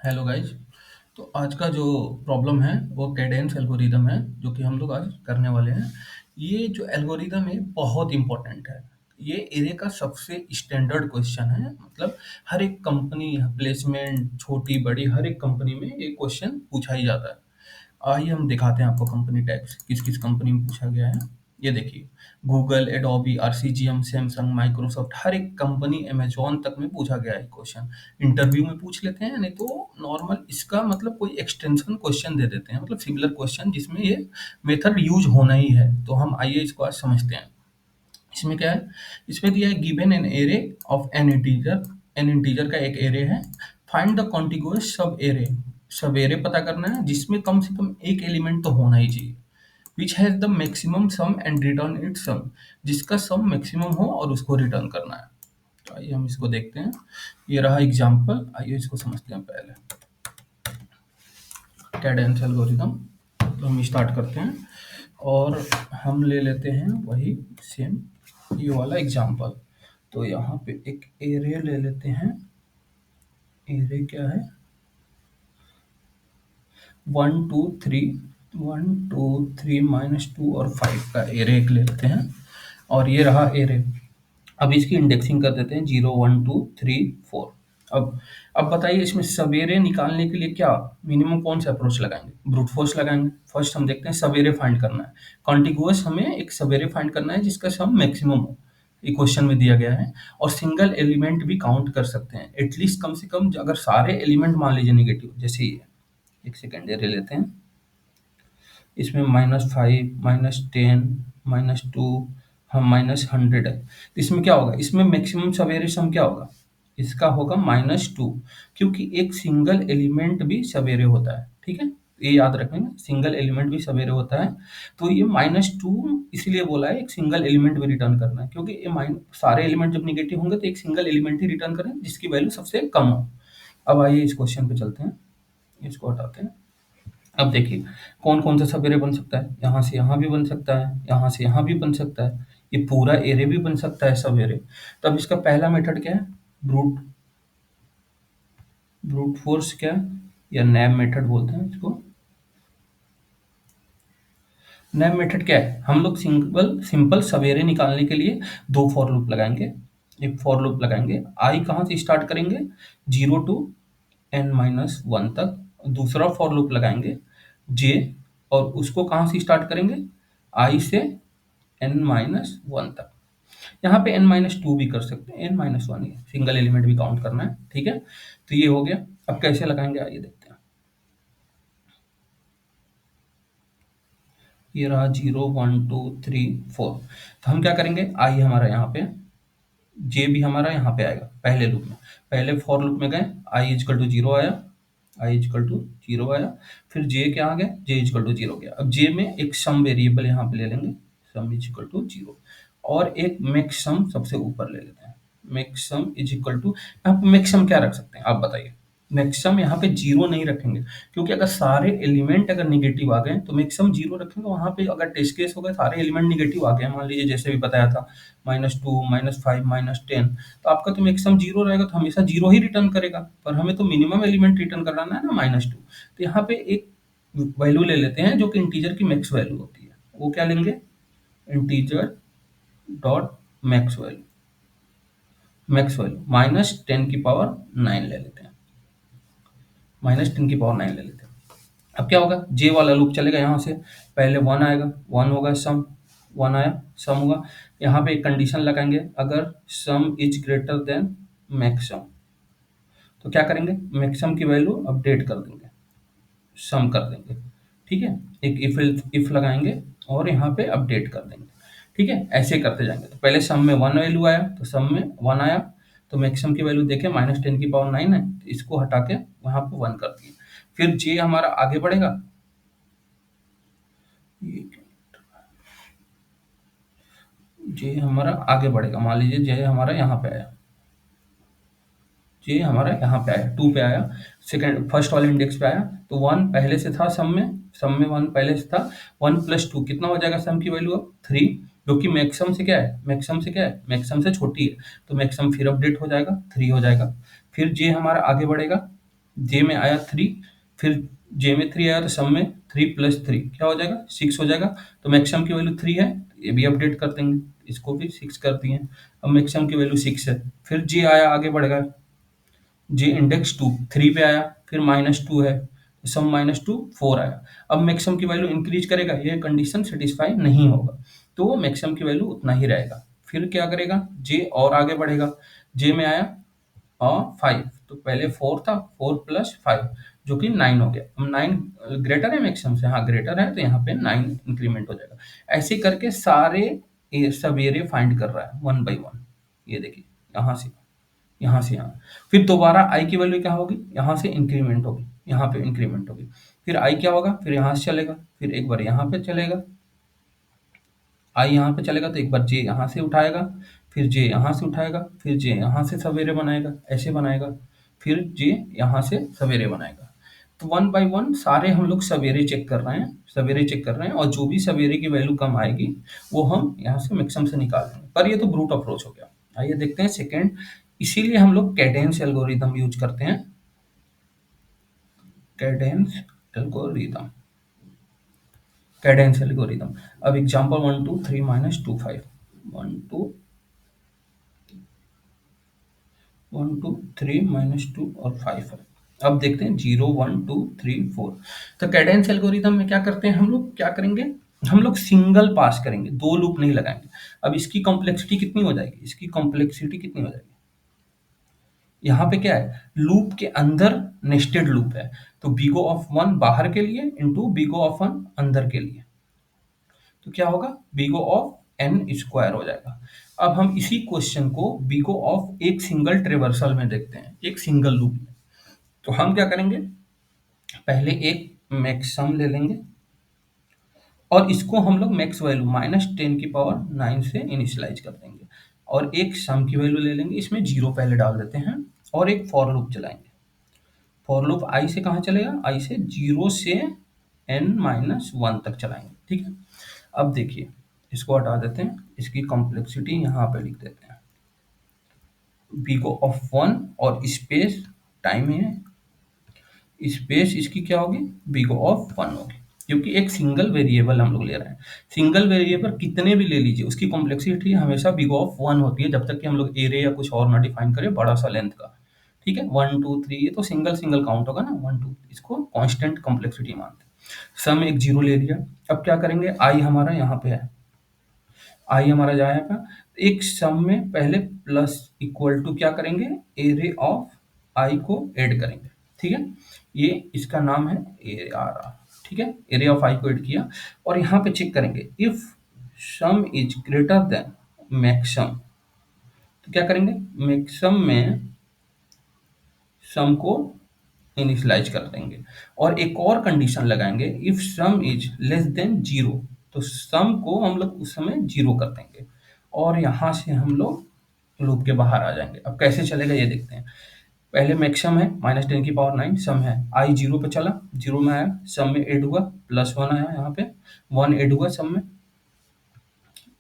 Hello guys. तो आज का जो प्रॉब्लम है वो कैडेंस एल्गोरिदम है जो कि हम लोग आज करने वाले हैं। ये जो एल्गोरिदम है बहुत इंपॉर्टेंट है। ये एरे का सबसे स्टैंडर्ड क्वेश्चन है। मतलब हर एक कंपनी प्लेसमेंट छोटी बड़ी हर एक कंपनी में ये क्वेश्चन पूछा ही जाता है। आइए हम दिखाते हैं आपको कंपनी टैग्स किस किस कंपनी में पूछा गया है। ये देखिए, गूगल, एडोबी, आरसीजीएम, सैमसंग, माइक्रोसॉफ्ट, हर एक कंपनी, अमेजोन तक में पूछा गया है क्वेश्चन। इंटरव्यू में पूछ लेते हैं, नहीं तो नॉर्मल इसका मतलब कोई एक्सटेंशन क्वेश्चन दे देते हैं, मतलब सिमिलर क्वेश्चन जिसमें ये मेथड यूज होना ही है। तो हम आइए इसको आज समझते हैं। इसमें क्या है, इसमें दिया है given an array of N integer का एक एरे है। फाइंड द कॉन्टिगुअस सब एरे। सब एरे पता करना है जिसमें कम से कम एक एलिमेंट तो होना ही चाहिए। Which has the maximum sum and return it sum. जिसका सम मैक्सिमम हो और उसको रिटर्न करना है। तो आइए हम इसको देखते हैं। ये रहा एग्जाम्पल, आइए इसको समझते हैं पहले। कैडेंस एल्गोरिदम, तो हम स्टार्ट करते हैं और हम ले लेते हैं वही सेम ये वाला एग्जाम्पल। तो यहाँ पे एक एरे ले लेते हैं। एरे क्या है, 1 2 3, 1 2 3 -2 और 5 का एरे एक ले लेते हैं। और ये रहा एरे। अब इसकी इंडेक्सिंग कर देते हैं 0 1 2 3 4। अब बताइए, इसमें सवेरे निकालने के लिए क्या मिनिमम कौन सा अप्रोच लगाएंगे? ब्रूट फोर्स लगाएंगे। फर्स्ट हम देखते हैं सवेरे फाइंड करना है। कॉन्टिगुअस हमें एक सवेरे फाइंड करना है जिसका सम मैक्सिमम हो, ये क्वेश्चन में दिया गया है। और सिंगल एलिमेंट भी काउंट कर सकते हैं एटलीस्ट, कम से कम अगर सारे एलिमेंट मान लीजिए नेगेटिव, जैसे ये एक सेकेंड एरे लेते हैं। इसमें -5 -10 -2 हम -100 है। तो इसमें क्या होगा, इसमें मैक्सिमम सवेरे सम क्या होगा, इसका होगा -2, क्योंकि एक सिंगल एलिमेंट भी सवेरे होता है। ठीक है, ये याद रखेंगे, सिंगल एलिमेंट भी सवेरे होता है। तो ये -2 इसलिए बोला है, एक सिंगल एलिमेंट भी रिटर्न करना है, क्योंकि ये सारे एलिमेंट जब निगेटिव होंगे तो एक सिंगल एलिमेंट ही रिटर्न करें जिसकी वैल्यू सबसे कम हो। अब आइए इस क्वेश्चन पे चलते हैं, इसको हटाते हैं। अब देखिए कौन कौन सा सब एरे बन सकता है। यहाँ से यहाँ भी बन सकता है, यहाँ से यहाँ भी बन सकता है, ये पूरा एरे भी बन सकता है सब एरे। तो अब इसका पहला मेथड क्या है, ब्रूट ब्रूट फोर्स क्या है, या नैब मेथड बोलते हैं इसको। नैब मेथड क्या है, हम लोग सिंपल सवेरे निकालने के लिए दो फॉर लूप लगाएंगे। एक फॉर लूप लगाएंगे, आई कहाँ से स्टार्ट करेंगे, 0 to n-1 तक। दूसरा फॉर लूप लगाएंगे जे, और उसको कहाँ से स्टार्ट करेंगे, आई से n-1 तक। यहाँ पे n-2 भी कर सकते हैं, n-1 ही सिंगल एलिमेंट भी काउंट करना है। ठीक है, तो ये हो गया। अब कैसे लगाएंगे आइए देखते हैं। ये रहा 0 1 2 3 4। तो हम क्या करेंगे, आई हमारा यहाँ पे, जे भी हमारा यहाँ पे आएगा पहले लूप में। पहले फॉर लूप में गए, आई इजकल टू जीरो आया, आई इजकल टू जीरो आया। फिर जे क्या आ गया, जे इजकल टू जीरो गया। अब जे में एक सम वेरिएबल यहाँ पे ले लेंगे, sum is equal to zero. और एक मेक सम सबसे ऊपर ले लेते हैं, max sum is equal to. यहाँ पे मेक सम क्या रख सकते हैं आप बताइए। मैक्सिमम यहाँ पे जीरो नहीं रखेंगे, क्योंकि अगर सारे एलिमेंट अगर निगेटिव आ गए तो मैक्सिमम जीरो रखेंगे। वहां पे अगर टेस्ट केस हो गए सारे एलिमेंट निगेटिव आ गए, मान लीजिए जैसे भी बताया था -2 -5 -10, तो आपका तो मैक्सिमम जीरो रहेगा, तो हमेशा जीरो ही रिटर्न करेगा। पर हमें तो मिनिमम एलिमेंट रिटर्न कराना है ना, -2। तो यहाँ पे एक वैल्यू ले लेते हैं जो कि इंटीजर की मैक्स वैल्यू होती है। वो क्या लेंगे, integer dot max value, max value -10⁹ ले लेते हैं, -10⁹ ले लेते हैं। अब क्या होगा, जे वाला लूप चलेगा यहाँ से, पहले 1 आएगा, 1 होगा सम, 1 आया सम होगा। यहाँ पे एक कंडीशन लगाएंगे, अगर सम इज ग्रेटर देन मैक्सम, तो क्या करेंगे, मैक्सम की वैल्यू अपडेट कर देंगे, सम कर देंगे। ठीक है, एक इफ लगाएंगे और यहाँ पे अपडेट कर देंगे। ठीक है, ऐसे करते जाएंगे। तो पहले सम में 1 वैल्यू आया, तो सम में 1 आया, तो मैक्सिमम की वैल्यू देखें -10⁹ है, तो इसको हटा के वहां पे 1 कर दिए। फिर जे हमारा आगे बढ़ेगा, जे हमारा आगे बढ़ेगा, मान लीजिए जे हमारा यहाँ पे आया, जे हमारा यहाँ पे आया, 2 पे आया, सेकंड फर्स्ट वाले इंडेक्स पे आया, तो 1 पहले से था सम में 1 पहले से था। 1 + 2 कितना हो जाएगा सम की वैल्यू, अब 3, जो कि मैक्सिमम से क्या है, मैक्सिमम से क्या है, मैक्सिमम से छोटी है, तो मैक्सिमम फिर अपडेट हो जाएगा, 3 हो जाएगा। फिर जे हमारा आगे बढ़ेगा, जे में आया 3, फिर जे में 3 आया तो सम में 3 प्लस 3 क्या हो जाएगा 6 हो जाएगा। तो मैक्सिमम की वैल्यू 3 है, ये भी अपडेट कर देंगे, इसको भी 6 कर दिए। अब मैक्सिमम की वैल्यू 6 है। फिर जे आया, आगे बढ़ गया, जे इंडेक्स 2 3 पे आया, फिर -2 है, सम -2 4 आया। अब मैक्सिमम की वैल्यू इंक्रीज करेगा, ये कंडीशन सेटिस्फाई नहीं होगा, तो मैक्सिमम की वैल्यू उतना ही रहेगा। फिर क्या करेगा, जे और आगे बढ़ेगा, जे में आया और 5, तो पहले 4 था, 4 प्लस 5 जो कि 9 हो गया। अब 9 ग्रेटर है मैक्सिमम से, हाँ ग्रेटर है, तो यहाँ पे 9 इंक्रीमेंट हो जाएगा। ऐसे करके सारे सब एरिया फाइंड कर रहा है वन बाई वन। ये देखिए, यहाँ से यहाँ से यहाँ, फिर दोबारा आई की वैल्यू क्या होगी, यहाँ से इंक्रीमेंट होगी, यहाँ पे इंक्रीमेंट होगी, फिर आई क्या होगा, फिर यहाँ से चलेगा, फिर एक बार यहाँ पे चलेगा, आई यहाँ पे चलेगा, तो एक बार जे यहाँ से उठाएगा, फिर जे यहाँ से उठाएगा, फिर जे यहाँ से सवेरे बनाएगा, ऐसे बनाएगा, फिर जे यहाँ से सवेरे बनाएगा। तो वन बाय वन सारे हम लोग सवेरे चेक कर रहे हैं, सवेरे चेक कर रहे हैं, और जो भी सवेरे की वैल्यू कम आएगी वो हम यहाँ से मैक्सिमम से निकाल देंगे। पर ये तो ब्रूट अप्रोच हो गया। आइए देखते हैं सेकेंड, इसीलिए हम लोग कैडेंस एल्गोरिदम यूज करते हैं, कैडेंस एल्गोरिदम, कैडेंस एल्गोरिदम। अब एग्जांपल 1 2 3 -2 5, 1 2 1 2 3 -2 और 5 है। अब देखते हैं 0 1 2 3 4। तो कैडेंस एल्गोरिदम में क्या करते हैं हम लोग, क्या करेंगे, हम लोग सिंगल पास करेंगे, दो लूप नहीं लगाएंगे। अब इसकी कॉम्प्लेक्सिटी कितनी हो जाएगी, इसकी कॉम्प्लेक्सिटी कितनी हो जाएगी, यहाँ पे क्या है, लूप के अंदर नेस्टेड लूप है, तो बीगो ऑफ 1 बाहर के लिए इंटू बीगो ऑफ 1 अंदर के लिए, तो क्या होगा, बीगो ऑफ एन स्क्वायर हो जाएगा। अब हम इसी क्वेश्चन को बीगो ऑफ एक सिंगल ट्रेवर्सल में देखते हैं, एक सिंगल लूप में। तो हम क्या करेंगे, पहले एक मैक्सम ले लेंगे और इसको हम लोग मैक्स वैल्यू -10⁹ से इनिशियलाइज कर देंगे, और एक सम की वैल्यू ले लेंगे, इसमें 0 पहले डाल देते हैं, और एक फॉर लूप चलाएंगे। फॉर लूप आई से कहाँ चलेगा, आई से 0 से n-1 तक चलाएंगे, ठीक है। अब देखिए, इसको हटा देते हैं, इसकी कॉम्प्लेक्सिटी यहाँ पे लिख देते हैं, बीगो ऑफ 1 और स्पेस टाइम है, स्पेस इसकी क्या होगी, बिग ऑफ 1 होगी, क्योंकि एक सिंगल वेरिएबल हम लोग ले रहे हैं। सिंगल वेरिएबल कितने भी ले लीजिए, उसकी कॉम्प्लेक्सिटी हमेशा बिग ऑफ 1 होती है, जब तक कि हम लोग एरे या कुछ और ना डिफाइन करें बड़ा सा लेंथ का, ठीक है। 1 2 3 ये तो सिंगल सिंगल काउंट होगा ना, 1 2, इसको कांस्टेंट कॉम्प्लेक्सिटी मानते हैं। सम एक जीरो ले लिया। अब क्या करेंगे, आई हमारा यहाँ पे है, आई हमारा जाएगा, एक सम में पहले प्लस इक्वल टू क्या करेंगे, एरे ऑफ आई को ऐड करेंगे, ठीक है। ये इसका नाम है एरे आर, ठीक है, एरे ऑफ आई को ऐड किया, और यहाँ पे चेक करेंगे if some is greater than Maxam, तो क्या करेंगे, मैक्सम में सम को इनिशियलाइज कर देंगे, और एक और कंडीशन लगाएंगे, if some is less than 0, तो सम को हम लोग उस समय 0 कर देंगे, और यहाँ से हम लोग लूप के बाहर आ जाएंगे। अब कैसे चलेगा ये देखते हैं। पहले मैक्सिमम है -10⁹ सम है, आई 0 पे चला, 0 में आया, सम में ऐड हुआ, +1 आया, यहाँ पे 1 ऐड हुआ सम में,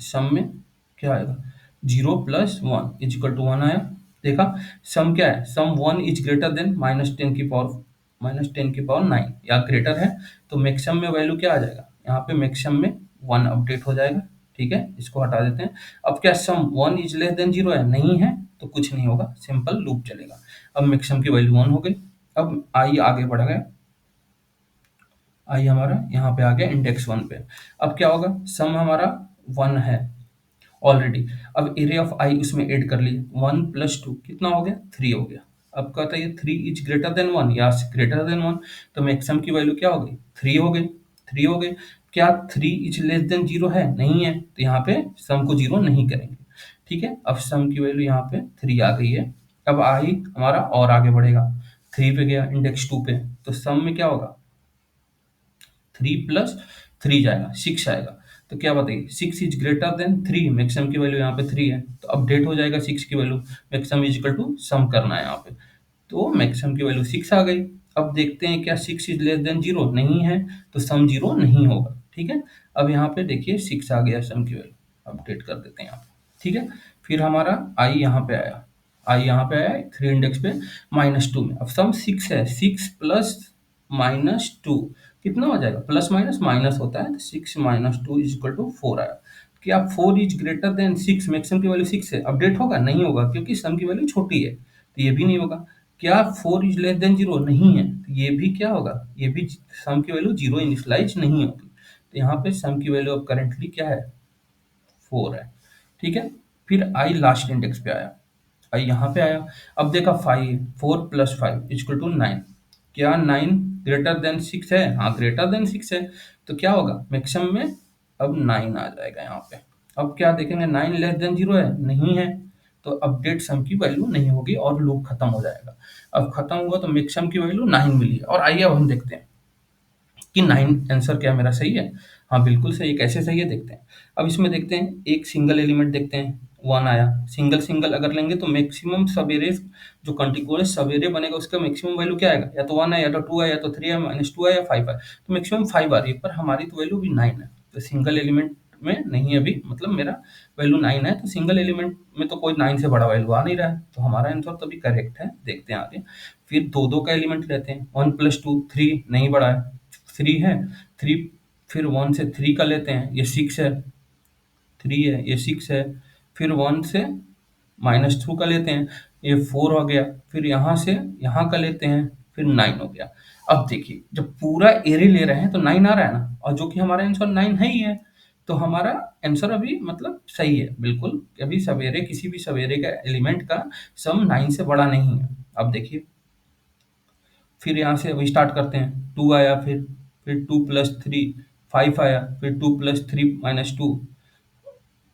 सम में क्या आएगा, 0 + 1 = 1 आया। देखा, सम क्या है, सम 1 इज ग्रेटर देन -10⁹9 या ग्रेटर है, तो मैक्सिमम में वैल्यू क्या आ जाएगा, यहाँ पे मैक्सिमम में 1 अपडेट हो जाएगा, ठीक है, इसको हटा देते हैं। अब क्या सम 1 इज लेस देन 0 है, नहीं है, तो कुछ नहीं होगा, सिंपल लूप चलेगा। अब मैक्सिमम की वैल्यू 1 हो गई। अब आई आगे बढ़ गया, आई हमारा यहाँ पे आ गया इंडेक्स 1 पे। अब क्या होगा, सम हमारा 1 है ऑलरेडी, अब एरे ऑफ आई उसमें ऐड कर लिए, 1 + 2 कितना हो गया, 3 हो गया। अब कहता है ये 3 इज ग्रेटर देन 1 या ग्रेटर देन 1, तो मैक्सिमम की वैल्यू क्या हो गई, 3 हो गई, 3 हो गई। क्या 3 इज लेस देन 0 है, नहीं है, तो यहाँ पे सम को 0 नहीं करेंगे, ठीक है। अब सम की वैल्यू यहाँ पे 3 आ गई है। अब आई हमारा और आगे बढ़ेगा, 3 पे गया, इंडेक्स 2 पे, तो सम में क्या होगा, 3 + 3 जाएगा, 6 आएगा। तो क्या बताइए, 6 इज ग्रेटर देन 3, मैक्सिमम की वैल्यू यहाँ पे 3 है, तो अपडेट हो जाएगा 6 की वैल्यू, maximum is equal to sum करना है यहाँ पे, तो मैक्सिमम की वैल्यू 6 आ गई। अब देखते हैं क्या 6 इज लेस देन 0, नहीं है, तो सम 0 नहीं होगा, ठीक है। अब यहाँ पे देखिए 6 आ गया सम की वैल्यू, अपडेट कर देते हैं यहाँ पे, ठीक है। फिर हमारा आई यहाँ पे आया, आई यहाँ पे आया 3 इंडेक्स पे -2 में। अब सम 6 है, 6 प्लस -2 कितना हो जाएगा? प्लस माइनस माइनस होता है, तो 6 - 2 इज इक्वल टू 4 आया। क्या 4 इज ग्रेटर देन 6? मैक्सिमम की वैल्यू 6 है, अपडेट होगा? नहीं होगा, क्योंकि सम की वैल्यू छोटी है, तो ये भी नहीं होगा। क्या 4 इज लेस देन 0? नहीं है, तो ये भी क्या होगा? ये भी सम की वैल्यू 0 इनिशियलाइज नहीं होगी। तो यहाँ पे सम की वैल्यू अब करेंटली क्या है? 4 है। ठीक है, फिर आई लास्ट इंडेक्स पे आया, आई यहाँ पे आया। अब देखा 5, 4 प्लस 5 इक्वल टू 9। क्या 9 ग्रेटर देन 6 है? हाँ, ग्रेटर देन 6 है, तो क्या होगा? मैक्सिमम में अब 9 आ जाएगा यहाँ पे। अब क्या देखेंगे? 9 लेस देन 0 है? नहीं है, तो अपडेट सम की वैल्यू नहीं होगी और लूप खत्म हो जाएगा। अब खत्म हुआ तो मैक्सिमम की वैल्यू 9 मिली है। और आइए अब हम देखते हैं कि 9 आंसर क्या मेरा सही है। हाँ, बिल्कुल सही है। कैसे सही है देखते हैं। अब इसमें देखते हैं, एक सिंगल एलिमेंट देखते हैं, 1 आया। सिंगल सिंगल अगर लेंगे तो मैक्सिमम सवेरे जो कंटीन्यूअस सवेरे बनेगा उसका मैक्सिमम वैल्यू क्या आएगा? या तो 1 है, या तो 2 है, या तो 3 है, -2 है, या 5 है। तो मैक्सिमम 5 आ रही है, पर हमारी तो वैल्यू भी 9 है, तो सिंगल एलिमेंट में नहीं है अभी, मतलब मेरा वैल्यू 9 है, तो सिंगल एलिमेंट में तो कोई 9 से बड़ा वैल्यू आ नहीं रहा है, तो हमारा आंसर तो अभी करेक्ट है। देखते हैं आगे। फिर दो दो का एलिमेंट लेते हैं, 1 + 2 3 नहीं बढ़ा है, 3 है, 3 फिर 1 से 3 का लेते हैं, ये 6 है, 3 है, ये 6 है, फिर 1 से -2 का लेते हैं, ये 4 हो गया, फिर यहाँ से यहाँ का लेते हैं, फिर 9 हो गया। अब देखिए, जब पूरा एरे ले रहे हैं तो 9 आ रहा है ना, और जो कि हमारा आंसर 9 है ही है, तो हमारा आंसर अभी मतलब सही है बिल्कुल। अभी सवेरे किसी भी सवेरे का एलिमेंट का सम 9 से बड़ा नहीं है। अब देखिए, फिर यहाँ से अभी स्टार्ट करते हैं, 2 आया, फिर 2 + 3 5 आया, फिर 2 + 3 -2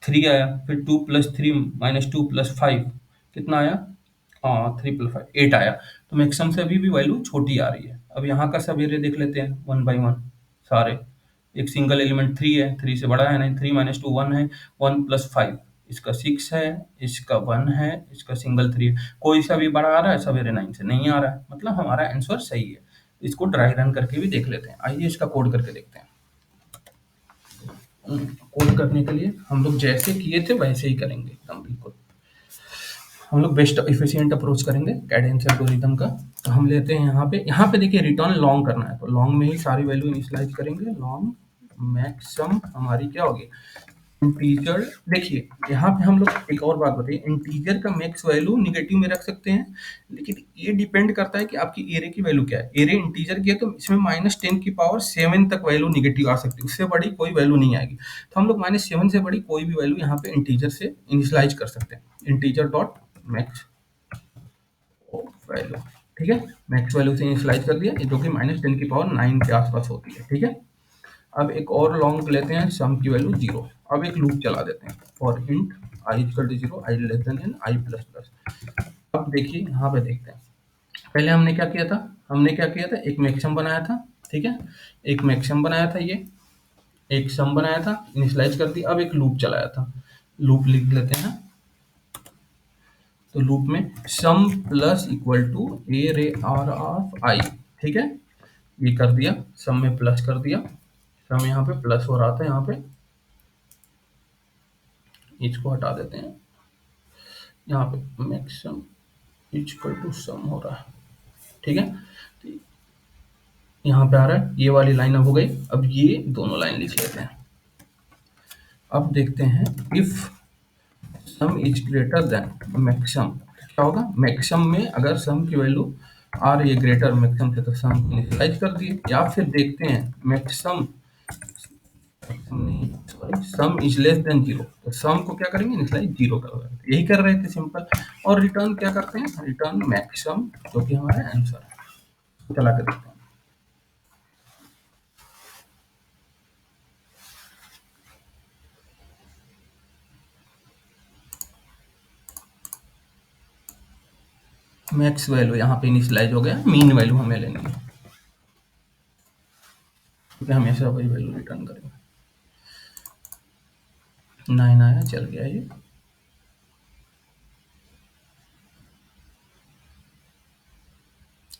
3 आया, फिर 2 + 3 -2 + 5 कितना आया? 3 + 5 8 आया। तो मैक्सिमम से अभी भी वैल्यू छोटी आ रही है। अब यहाँ का सवेरे देख लेते हैं, वन बाई वन सारे। एक सिंगल एलिमेंट 3 है, 3 से बड़ा है नहीं, 3 - 2 1 है, 1 + 5 इसका 6 है, इसका 1 है, इसका सिंगल 3 है। कोई सा भी बड़ा आ रहा है सवेरे 9 से? नहीं आ रहा है, मतलब हमारा आंसर सही है। इसको ड्राई रन करके भी देख लेते हैं। आइए इसका कोड करके देखते हैं। कोड करने के लिए हम लोग जैसे किए थे वैसे ही करेंगे एकदम बिल्कुल। हम लोग बेस्ट एफिशिएंट अप्रोच करेंगे कैडेंस एल्गोरिथम का। तो हम लेते हैं यहाँ पे देखिए रिटर्न लॉन्ग करना है, तो लॉन्ग में ही सारी वैल्यू इनिशियलाइज करेंगे। लॉन्ग मैक्सिमम हमारी क्या होगी? इंटीजर। देखिए यहाँ पे हम लोग एक और बात बताइए, इंटीजर का मैक्स वैल्यू निगेटिव में रख सकते हैं, लेकिन ये डिपेंड करता है कि आपकी एरे की वैल्यू क्या है। एरे इंटीजर की है तो इसमें -10�7 तक वैल्यू निगेटिव आ सकती है, उससे बड़ी कोई वैल्यू नहीं आएगी। तो हम लोग -7 से बड़ी कोई भी वैल्यू यहाँ पे इंटीजर से इनिशियलाइज कर सकते हैं। इंटीजर डॉट मैक्स वैल्यू, ठीक है, मैक्स वैल्यू से इनिशियलाइज कर दिया, जो कि -10⁹ के आसपास होती है। ठीक है, अब एक और लॉन्ग लेते हैं, सम की वैल्यू 0। अब एक लूप चला देते हैं, for int I equal to 0, I less than N, I plus plus. अब देखिए यहाँ पे देखते हैं, पहले हमने क्या किया था? एक मैक्सिमम बनाया था, ठीक है, एक मैक्सिमम बनाया था, ये एक सम बनाया था, इनिशियलाइज कर दिया। अब एक लूप चलाया था, लूप लिख लेते हैं। तो लूप में सम प्लस इक्वल टू ए रे आर ऑफ आई, ठीक है, ये कर दिया, सम में प्लस कर दिया, सम यहाँ पे प्लस हो रहा था, यहाँ पे इसको हटा देते हैं, यहाँ पे मैक्सिमम इक्वल टू सम हो रहा है, ठीक है। तो यहाँ पे आ रहा है, ये वाली लाइन अब हो गई। अब ये दोनों लाइन लिख लेते हैं। अब देखते हैं, if some is greater than maximum, क्या होगा? मैक्सिमम में अगर सम की वैल्यू आ रही है ग्रेटर मैक्सिमम से, तो सम इनिशियलाइज कर दिए। या फिर देखते हैं मैक्सिमम नहीं, sorry, some is less than 0, तो सम को क्या करेंगे? इनिशियलाइज 0 कर रहे थे, यही कर रहे थे सिंपल। और रिटर्न क्या करते हैं? रिटर्न मैक्सिमम, जो कि हमारा आंसर है। चला के देखते हैं, मैक्स वैल्यू यहाँ पे इनिशियलाइज हो गया, मीन वैल्यू हमें लेनी है, क्योंकि हमेशा वही वैल्यू रिटर्न करेंगे। 9 आया, चल गया ये।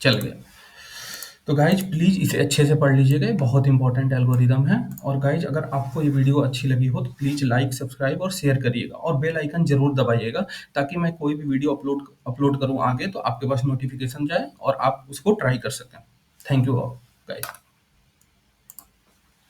चल गया। तो गाइज प्लीज़ इसे अच्छे से पढ़ लीजिएगा, ये बहुत इंपॉर्टेंट एल्गोरिदम है। और गाइज अगर आपको ये वीडियो अच्छी लगी हो तो प्लीज़ लाइक, सब्सक्राइब और शेयर करिएगा और बेल आइकन जरूर दबाइएगा, ताकि मैं कोई भी वीडियो अपलोड करूँ आगे तो आपके पास नोटिफिकेशन जाए और आप उसको ट्राई कर सकें। Thank you guys.